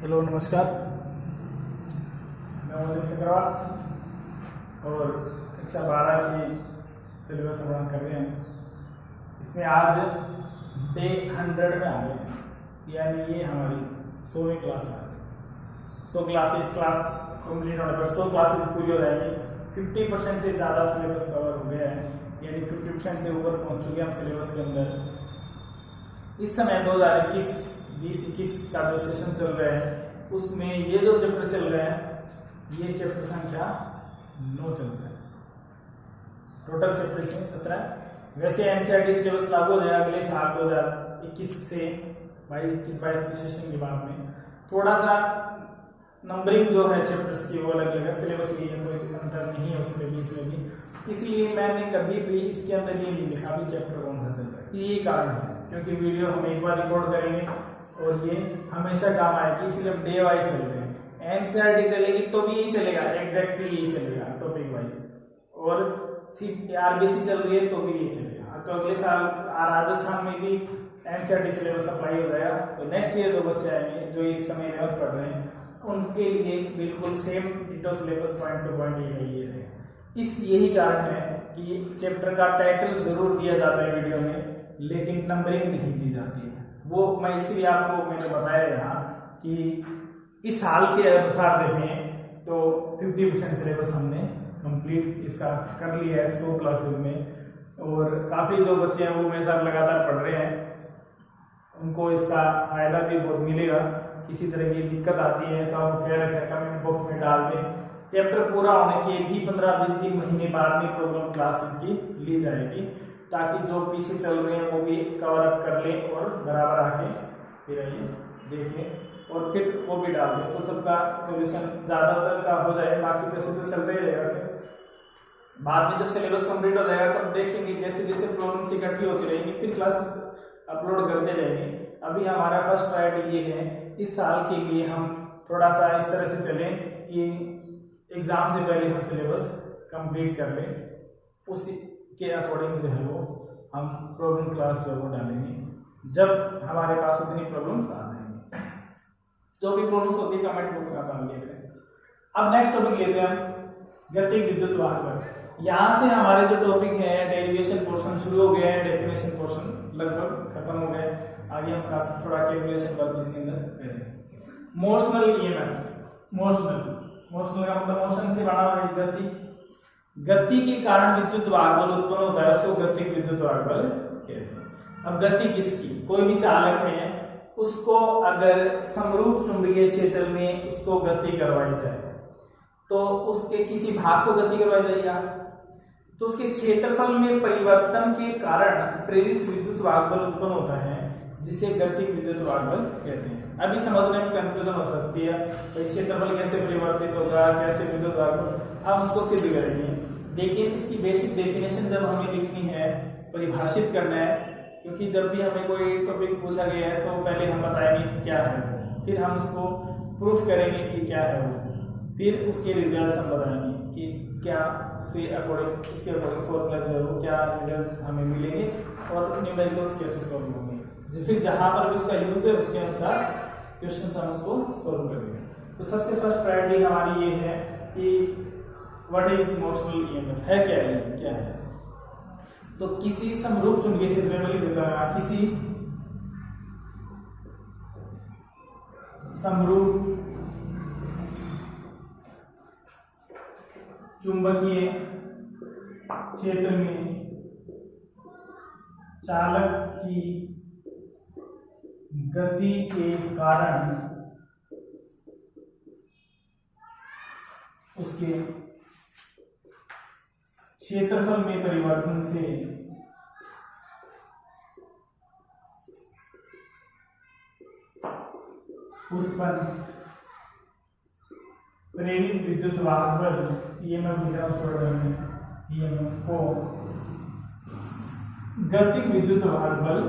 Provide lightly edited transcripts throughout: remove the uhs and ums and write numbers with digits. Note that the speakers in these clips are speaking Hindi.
हेलो नमस्कार, मैं मलिक अग्रवाल और कक्षा 12 की सिलेबस निर्माण कर रहे हैं। इसमें आज डे 100 में आ गए हैं, यानी ये हमारी 100वीं क्लास है। आज 100 क्लासेस कंप्लीट होने पर 100 क्लासेस पूरी हो जाएंगी। 50% से ज़्यादा सिलेबस कवर हो गया है, यानी 50% से ऊपर पहुंच चुके हैं हम सिलेबस के अंदर। इस समय 2021 का जो सेशन चल रहा है उसमें ये जो चैप्टर चल रहे हैं, ये चैप्टर संख्या 9 चल रहा है। टोटल चैप्टर इसमें 17। वैसे एनसीईआरटी सिलेबस लागू हो जाएगा अगले साल 2021 से 21-22 के सेशन के बाद में। थोड़ा सा नंबरिंग जो है चैप्टर्स की वो अलग अलग है, सिलेबस की कोई अंतर नहीं है उसमें भी इसमें भी। इसलिए मैंने कभी भी इसके अंदर ये नहीं लिखा भी चैप्टर कौन सा चल रहा है। यही कारण है, क्योंकि वीडियो हम एक बार रिकॉर्ड करेंगे और ये हमेशा काम आएगी, इसलिए हम डे वाइज चल रहे हैं। एनसीईआरटी चलेगी तो भी यही चलेगा, एग्जैक्टली यही चलेगा टॉपिक वाइज, और आरबीसी चल रही है तो भी यही चलेगा। तो अगले साल राजस्थान में भी एनसीईआरटी सिलेबस अप्लाई हो जाएगा, तो नेक्स्ट ईयर जो बच्चे आएंगे जो इस समय 11th पढ़ रहे हैं उनके लिए बिल्कुल same ditto syllabus point two point ये है। यही कारण है कि चैप्टर का टाइटल जरूर दिया जाता है वीडियो में, लेकिन नंबरिंग नहीं दी जाती है। वो मैं इसीलिए आपको मैंने बताया यहाँ कि इस साल के अनुसार देखें तो 50% सिलेबस हमने कंप्लीट इसका कर लिया है 100 क्लासेस में। और काफ़ी जो बच्चे हैं वो मेरे साथ लगातार पढ़ रहे हैं, उनको इसका फायदा भी बहुत मिलेगा। किसी तरह की दिक्कत आती है तो आप कह रहे हैं कमेंट बॉक्स में डाल दें। चैप्टर पूरा होने के भी 15-20 दिन महीने बाद में प्रॉब्लम क्लासेस की ली जाएगी, ताकि जो पीछे चल रहे हैं वो भी कवर अप कर लें और बराबर आके फिर आइए देख लें और फिर वो भी डाल दें, तो सबका सोल्यूशन ज़्यादातर का हो जाए। बाकी वैसे तो चलते ही रहेगा। फिर बाद में जब सिलेबस कंप्लीट हो जाएगा तब देखेंगे, जैसे जैसे प्रॉब्लम्स इकट्ठी होती रहेंगी फिर क्लास अपलोड करते रहेंगे। अभी हमारा फर्स्ट प्रायोरिटी ये है, इस साल के लिए हम थोड़ा सा इस तरह से चलें कि एग्ज़ाम से पहले हम सिलेबस कंप्लीट कर लें, उसी के अकॉर्डिंग जो है वो हम प्रॉब्लम क्लास जो है वो डालेंगे जब हमारे पास उतनी प्रॉब्लम्स आ जाएंगी। जो भी प्रॉब्लम्स होती है कमेंट बॉक्स में आप डाल दिया। अब नेक्स्ट टॉपिक लेते हैं हम गतिक विद्युत वाहक। यहाँ से हमारे जो टॉपिक है डेरिवेशन पोर्शन शुरू हो गया है, डेफिनेशन पोर्शन लगभग खत्म हो गया। आगे हम काफी थोड़ा कैलकुलेशन वर्क इसके अंदर करेंगे। मोशनल ईएमएफ, मोशनल का मतलब मोशन से बना हुआ गति। गति के कारण विद्युत वाहक बल उत्पन्न होता है, उसको गतिक विद्युत वाहक बल कहते हैं। अब गति किसकी, कोई भी चालक है उसको अगर समरूप चुंबकीय क्षेत्र में उसको गति करवाई जाए तो उसके किसी भाग को गति करवाई जाएगा, तो उसके क्षेत्रफल में परिवर्तन के कारण प्रेरित विद्युत वाहक बल उत्पन्न होता है, जिसे गतिक विद्युत वाहक बल कहते हैं। अभी समझने में कंफ्यूजन हो सकती है, भाई क्षेत्रफल कैसे परिवर्तित होगा, कैसे विद्युत वाहक बल, हम उसको सिद्ध करेंगे। लेकिन इसकी बेसिक डेफिनेशन जब हमें लिखनी है, परिभाषित करना है, क्योंकि जब भी हमें कोई टॉपिक पूछा गया है तो पहले हम बताएंगे कि क्या है, फिर हम उसको प्रूफ करेंगे कि क्या है वो, फिर उसके रिजल्ट हम बताएंगे कि क्या उससे अकॉर्डिंग उसके अकॉर्डिंग फॉर्मूला जो है वो क्या रिजल्ट हमें मिलेंगे और न्यूमेरिकल्स कैसे सॉल्व होंगे। फिर जहां पर भी उसका यूज है उसके अनुसार क्वेश्चन हम उसको सॉल्व करेंगे। तो सबसे फर्स्ट प्रायोरिटी हमारी ये है कि व्हाट इज मोशनल ईएमएफ, है क्या है। तो किसी समरूप चुंबकीय क्षेत्र में लिख देता है, किसी समरूप चुंबकीय क्षेत्र में चालक की गति के कारण उसके क्षेत्रफल में परिवर्तन से उत्पन्न प्रेरित विद्युत वाहक बल ईएमएफ को गतिक विद्युत वाहक बल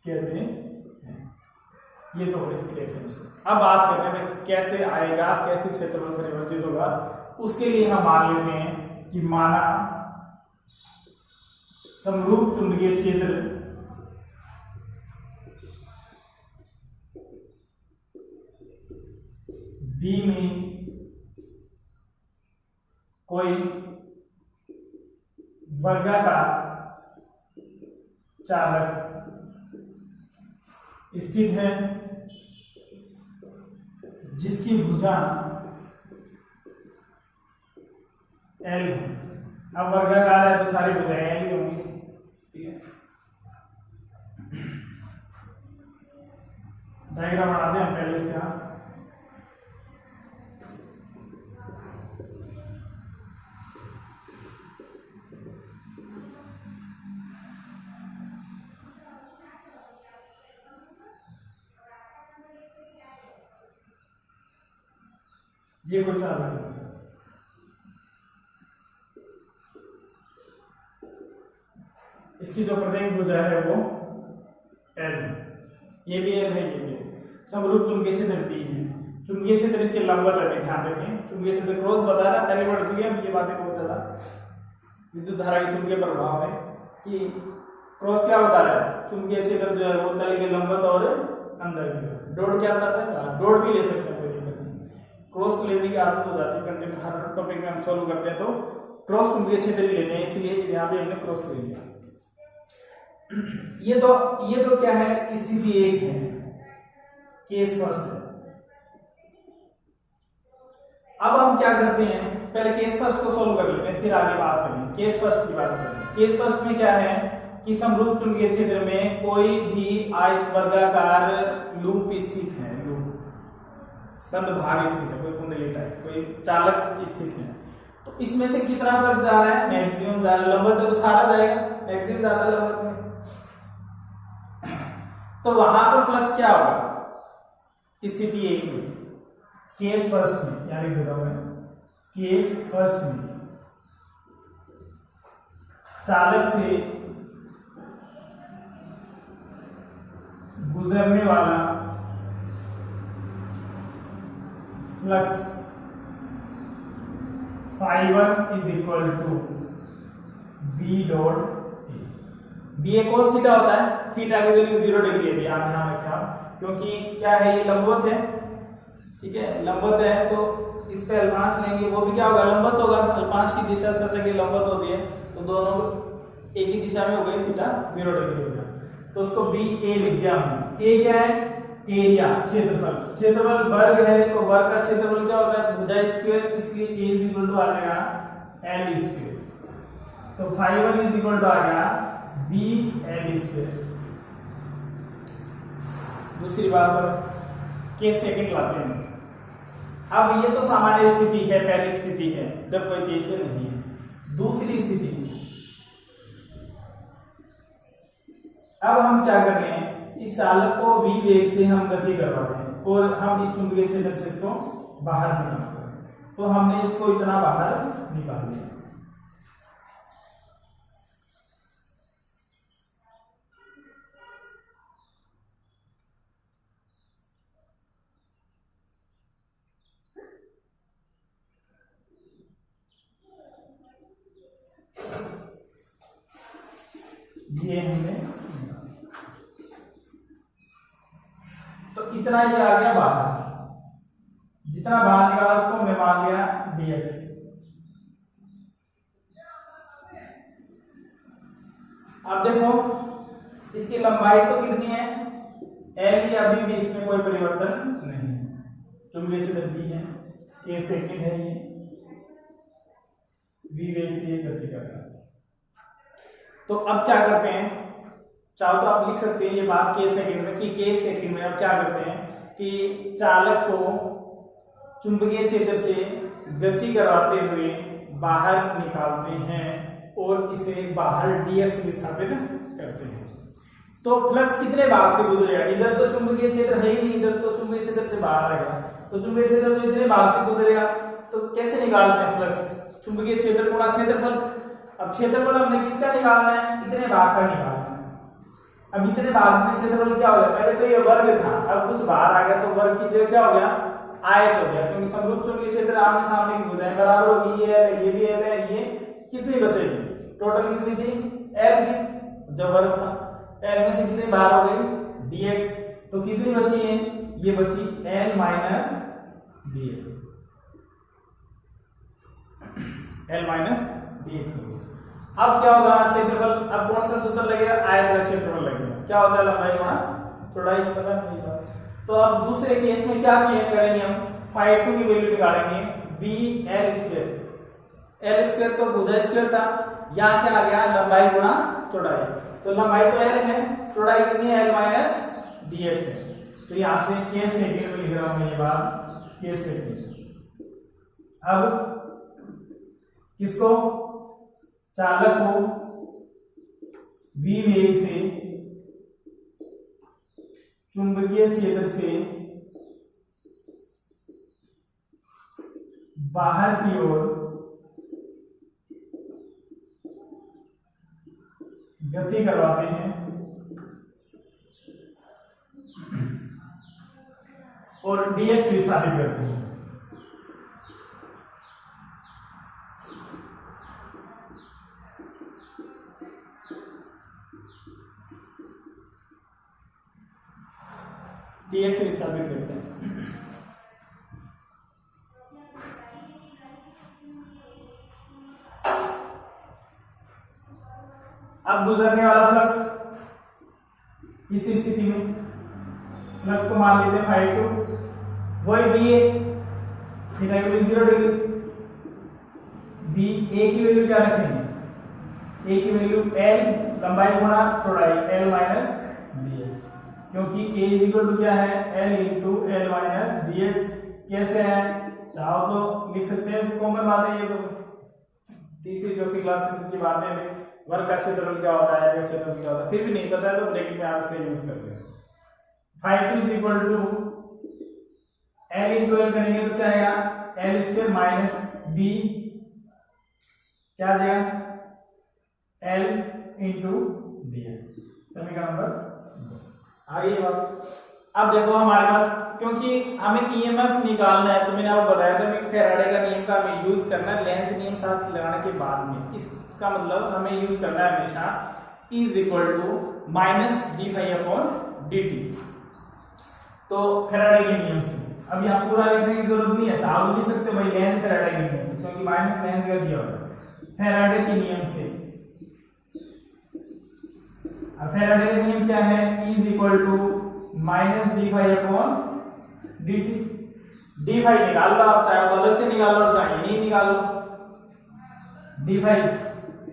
कहते हैं। ये तो इसकी डेफिनेशन। अब बात करते हैं कैसे आएगा, कैसे क्षेत्रफल परिवर्तित होगा। उसके लिए हम मान लेते हैं कि माना समरूप चुंबकीय क्षेत्र बी में कोई वर्गाकार चालक स्थित है जिसकी भुजा L है। अब वर्गाकार है तो सारी भुजाएं L ही होंगी, ठीक है। डायग्राम बनाते हैं पहले से। आप ये कोई चालक है, इसकी जो प्रत्येक भुजा है वो L है, ये भी L है, ये भी समरूप चुंबकीय क्षेत्र B है। चुंबकीय क्षेत्र इसके लंबवत है, ध्यान रखें। चुंबकीय क्षेत्र क्रॉस बता रहा, पहले बढ़ चुके हैं ये बातें बहुत ज्यादा। विद्युत धारा के चुंबकीय प्रभाव है कि क्रॉस क्या बता रहा है, चुंबकीय क्षेत्र जो है वो तल के लंबवत और अंदर की। डॉट क्या बताता है, डॉट भी ले सकते हैं, कोई दिक्कत नहीं। क्रॉस लेने की आदत हो जाती है, कंटेंट हर टॉपिक में हम सॉल्व करते हैं तो क्रॉस चुंबकीय क्षेत्र ही लेते हैं, इसलिए यहाँ पे हमने क्रॉस ले लिया। ये तो क्या है, स्थिति 1 है, केस फर्स्ट है। अब हम क्या करते हैं, पहले केस फर्स्ट को सॉल्व कर लेते हैं, फिर आगे बात करेंगे। केस फर्स्ट की बात करेंगे। केस फर्स्ट में क्या है कि समरूप चुंबकीय क्षेत्र में कोई भी आयत वर्गाकार लूप स्थित है, लूप बंद भाग स्थित है, कोई कुंडली टाइप कोई चालक स्थित है। तो इसमें से कितना फ्लक्स जा रहा है, मैक्सिमम जा रहा है। लंबवत तो सारा जाएगा, मैक्सिमम जाता है लंबवत में। तो वहां पर फ्लक्स क्या होगा, स्थिति 1 में, केस फर्स्ट में, यानी केस फर्स्ट में चालक से गुजरने वाला flux φ1 is equal to B dot A. B A cos theta होता है, थीटा की वैल्यू 0 डिग्री है, आप ध्यान रखें आप, क्योंकि क्या है ये लंबवत है, ठीक है। लंबवत है तो इस पे अल्पांश लेंगे, वो भी क्या होगा, लंबवत होगा। अल्पांश की दिशा सतह की लंबवत होती है, तो दोनों एक ही दिशा में हो गई, थीटा 0 डिग्री हो गया। तो उसको बी ए लिख दिया हमने। ए क्या है, एरिया, क्षेत्रफल। क्षेत्रफल वर्ग है तो वर्ग का क्षेत्रफल क्या होता है, भुजा स्क्वायर, इसलिए ए इज इक्वल टू आ जाएगा एल स्क्वायर। तो φ1 इज इक्वल टू आ गया बी एल स्क्वायर। दूसरी बात केस सेकंड लाते हैं। अब ये तो सामान्य स्थिति है, पहली स्थिति है जब कोई चीज नहीं है। दूसरी स्थिति, अब हम क्या कर रहे हैं, इस चालक को v वेग से हम गति करवा रहे हैं और हम इस चुंबकीय क्षेत्र से इसको बाहर निकाल रहे हैं। तो हमने इसको इतना बाहर निकाल दिया। ये हमने, तो इतना ही आ गया बाहर। जितना बाहर निकाला उसको हमने मान लिया dx। अब देखो इसकी लंबाई तो कितनी है, l या b भी इसमें कोई परिवर्तन नहीं है। चुंबकीय क्षेत्र b है, k सेकंड है, ये v वेग से ये गति कर रहा है। तो अब क्या करते हैं, चाहो तो आप लिख सकते हैं ये बात केस सेकंड में, कि केस सेकंड में अब क्या करते हैं कि चालक को चुंबकीय क्षेत्र से गति करवाते हुए बाहर निकालते हैं और इसे बाहर dx विस्थापित करते हैं। तो फ्लक्स कितने भाग से गुजरेगा, इधर तो चुंबकीय क्षेत्र है ही नहीं, इधर तो चुंबकीय क्षेत्र से बाहर आएगा, तो चुंबकीय क्षेत्र तो इतने भाग से गुजरेगा। तो कैसे निकालते हैं फ्लक्स, चुंबकीय क्षेत्र गुणा क्षेत्रफल। अब क्षेत्रफल हमने किसका निकालना है, इतने भाग का निकालना है। अब इतने भाग में क्षेत्रफल क्या हो गया, पहले तो ये वर्ग था, अब कुछ बाहर आ गया तो वर्ग की जगह क्या हो गया, आयत हो गया, क्योंकि समरूप चुंबकीय क्षेत्र आमने सामने की भुजाएं बराबर होगी। ये भी एल है, ये कितनी बचेगी, टोटल कितनी थी, एल थी, जब वर्ग था एल में से कितनी बाहर हो गई dx, तो कितनी बची है, ये बची L minus dx, L minus dx। अब क्या होगा क्षेत्रफल, अब कौन सा सूत्र लगेगा, आयत का क्षेत्रफल लगेगा। क्या होता है लंबाई गुणा चौड़ाई, पता नहीं था। तो अब दूसरे केस में क्या करेंगे हम, फाई 2 की वैल्यू निकालेंगे, B L square, L square तो भुजा स्क्वायर था, यहाँ क्या आ गया लंबाई गुणा चौड़ाई। तो लंबाई तो एल है, चौड़ाई कितनी है, एल माइनस dx है। तो यहां से के सेकंड में लिख रहा हूं मैं ये बात, के सेकंड। अब किसको, चालक को v वेग से चुंबकीय क्षेत्र से बाहर की ओर गति करवाते हैं और dx विस्थापित करते हैं। dx विस्थापित करते हैं। अब गुजरने वाला फ्लक्स, इस स्थिति में फ्लक्स को मान लेते हैं फाई 2, वही बी ए, थीटा की वैल्यू 0 डिग्री, बी ए की वैल्यू क्या रखेंगे, ए की वैल्यू एल, लंबाई गुणा चौड़ाई एल माइनस dx, क्योंकि a इज इक्वल टू क्या है, l into L minus dx। कैसे है, चाहो तो लिख सकते हैं, कॉमन बात है ये, तो तीसरी चौथी क्लास की बातें हैं। वर्ग का क्षेत्रफल क्या होता है, का क्षेत्रफल क्या होता है, फिर भी नहीं पता है तो ब्रैकेट में आप इसका यूज करते हैं। Phi 2 is equal to L into L करेंगे तो क्या आएगा, एल स्क्वायर माइनस बी, क्या आ जाएगा, एल इंटू dx। समीकरण नंबर आगे बात। अब देखो हमारे पास, क्योंकि हमें ईएमएफ निकालना है, तो मैंने आपको बताया था कि फैराडे का नियम का हमें यूज करना है लेंज नियम साथ लगाने के बाद में। इसका मतलब हमें यूज करना है हमेशा is equal to minus D phi upon D T. तो फैराडे के नियम से अब यहाँ पूरा लिखने की जरूरत नहीं है, चाहो लिख सकते हो भाई लेंज फैराडे के नियम से, क्योंकि माइनस लेंज का दिया हुआ है। फैराडे के नियम से, अब फैराडे का नियम क्या है, is equal to minus D phi upon D T. D phi निकाल लो आप, चाहे तो अलग से निकाल लो, चाहे नहीं निकालो। डी फाई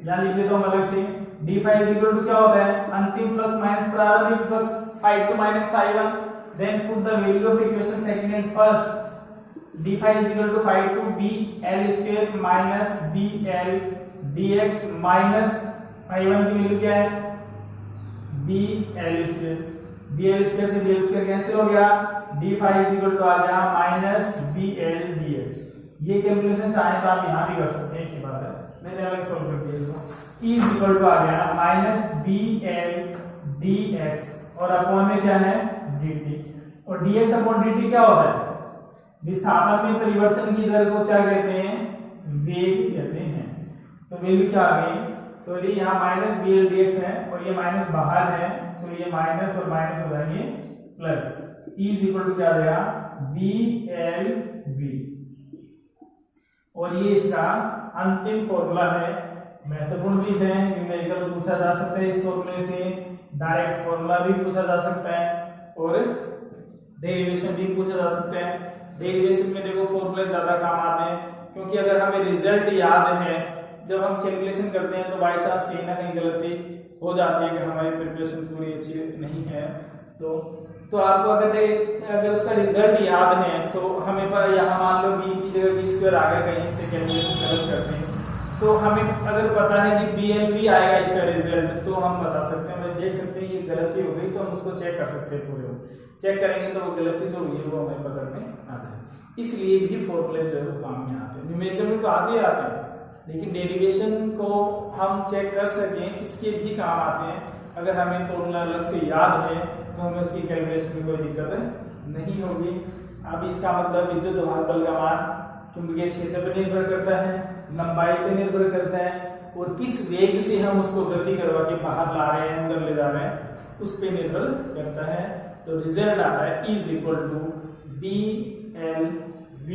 यहाँ लिख देता हूँ अलग से, D phi is equal to क्या होता है, अंतिम फ्लक्स माइनस प्रारंभिक flux, phi 2 minus phi 1, then put the value of equation second and first. D phi is equal to phi 2 B L square minus B L D X minus phi 1 की वैल्यू क्या है, B L square, B L square से बी एल स्क्वायर कैंसिल हो गया, D phi is equal to आ गया minus B L D X. ये कैलकुलेशन चाहे तो आप यहाँ भी कर सकते हैं, एक बात है, मैंने अलग सॉल्व कर दिया इसको। ई इज इक्वल टू आ गया minus B L D X और अपॉन में क्या है डी टी, और D X upon D T क्या होता है, विस्थापन में परिवर्तन की दर को क्या कहते हैं, वेग कहते हैं। तो वैल्यू क्या आ गई, तो ये यहाँ minus B L D X है और ये माइनस बाहर है, तो ये माइनस और माइनस हो जाएंगे plus. E is equal to क्या आ गया, बी एल बी, और ये इसका अंतिम फॉर्मूला है। महत्वपूर्ण भी है, न्यूमेरिकल पूछा जा सकता है इस फॉर्मूले से, डायरेक्ट फॉर्मूला भी पूछा जा सकता है और डेरिवेशन भी पूछा जा सकता है। डेरिवेशन में देखो फॉर्मूले ज्यादा काम आते हैं, क्योंकि अगर हमें रिजल्ट याद है, जब हम कैलकुलेशन करते हैं तो बाई चांस कहीं ना कहीं गलती हो जाती है कि हमारी प्रिपरेशन पूरी अच्छी नहीं है, तो आपको अगर उसका रिजल्ट याद है तो हमें पर यहाँ मान लो बी की जगह बी स्क्वायर आ गया, कहीं से कैलकुलेशन गलत करते हैं तो हमें अगर पता है कि बी एल बी आएगा इसका रिजल्ट, तो हम बता सकते हैं, देख सकते हैं ये गलती हो गई, तो हम उसको चेक कर सकते हैं, पूरे चेक करेंगे तो वो गलती जो हुई है वो हमें पकड़ने आ जाए। इसलिए भी फॉर्मूले जो है वो काम में आते हैं, न्यूमेरिकल में तो आते ही आते हैं, लेकिन डेरिवेशन को हम चेक कर सकें इसके भी काम आते हैं। अगर हमें फॉर्मूला अलग से याद है तो हमें उसकी कैलकुलेशन में कोई दिक्कत नहीं होगी। अब इसका मतलब विद्युत वाहक बल का मान चुंबकीय क्षेत्र पर निर्भर करता है, लंबाई पर निर्भर करता है, और किस वेग से हम उसको गति करवा के बाहर ला रहे हैं, अंदर ले जा रहे हैं, उस पर निर्भर करता है। तो रिजल्ट आता है is equal to B L v।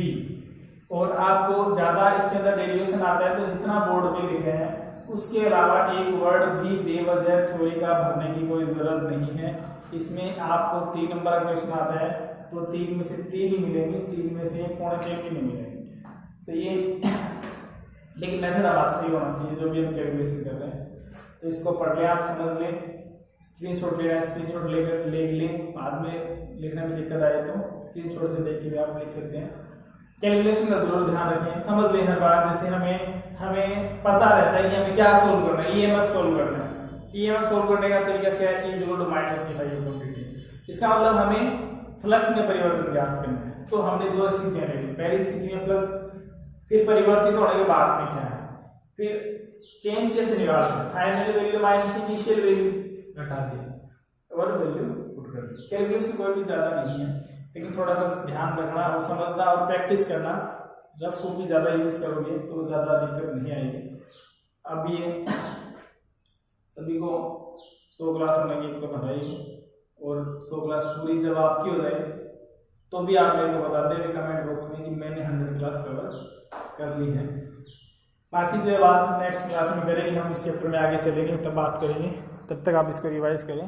और आपको ज़्यादा इसके अंदर डेरिवेशन आता है तो जितना बोर्ड पे लिखे हैं उसके अलावा एक वर्ड भी बेवजह थ्योरी का भरने की कोई ज़रूरत नहीं है। इसमें आपको 3 नंबर का क्वेश्चन आता है तो 3 में से 3 ही मिलेंगे, 3 में से 3.5 भी नहीं मिलेंगे। तो ये लेकिन मेथड हमारा सही होना चाहिए जो भी हम कैलकुलेशन कर रहे हैं। तो इसको पढ़ लें, आप समझ लें, स्क्रीनशॉट लेना है, स्क्रीनशॉट लेकर ले लें, बाद में लिखने में दिक्कत आए तो स्क्रीनशॉट से देख के भी आप लिख सकते हैं। कैलकुलेशन का जरूर ध्यान रखें, समझ लें हर बार। जैसे हमें पता रहता है कि हमें क्या सोल्व करना है, ईएमएफ सोल्व करना है। ईएमएफ सोल्व करने का तरीका क्या है, E = -d∅dt। इसका मतलब हमें फ्लक्स में परिवर्तन ज्ञात करना है। तो हमने 2 स्थितियां ले ली, पहली स्थिति में फ्लक्स, फिर परिवर्तित होने के बाद में क्या है, फिर चेंज कैसे निकालते हैं, final value minus initial value घटा दी और वैल्यू पुट कर दी। कैलकुलेशन कोई भी ज्यादा नहीं है, लेकिन थोड़ा सा ध्यान रखना और समझना और प्रैक्टिस करना। रफ कॉपी ज्यादा यूज करोगे तो ज्यादा दिक्कत नहीं आएगी। अब ये सभी को 100 क्लास होने की तो बधाई, और 100 क्लास पूरी जब आपकी हो जाए तो भी आप मेरे को बता दें कमेंट बॉक्स में कि मैंने 100 क्लास कवर कर ली है। बाकी जो है बात नेक्स्ट क्लास में करेंगे, हम इस चैप्टर में आगे चलेंगे, तब बात करेंगे। तब तक आप इसको रिवाइज करें।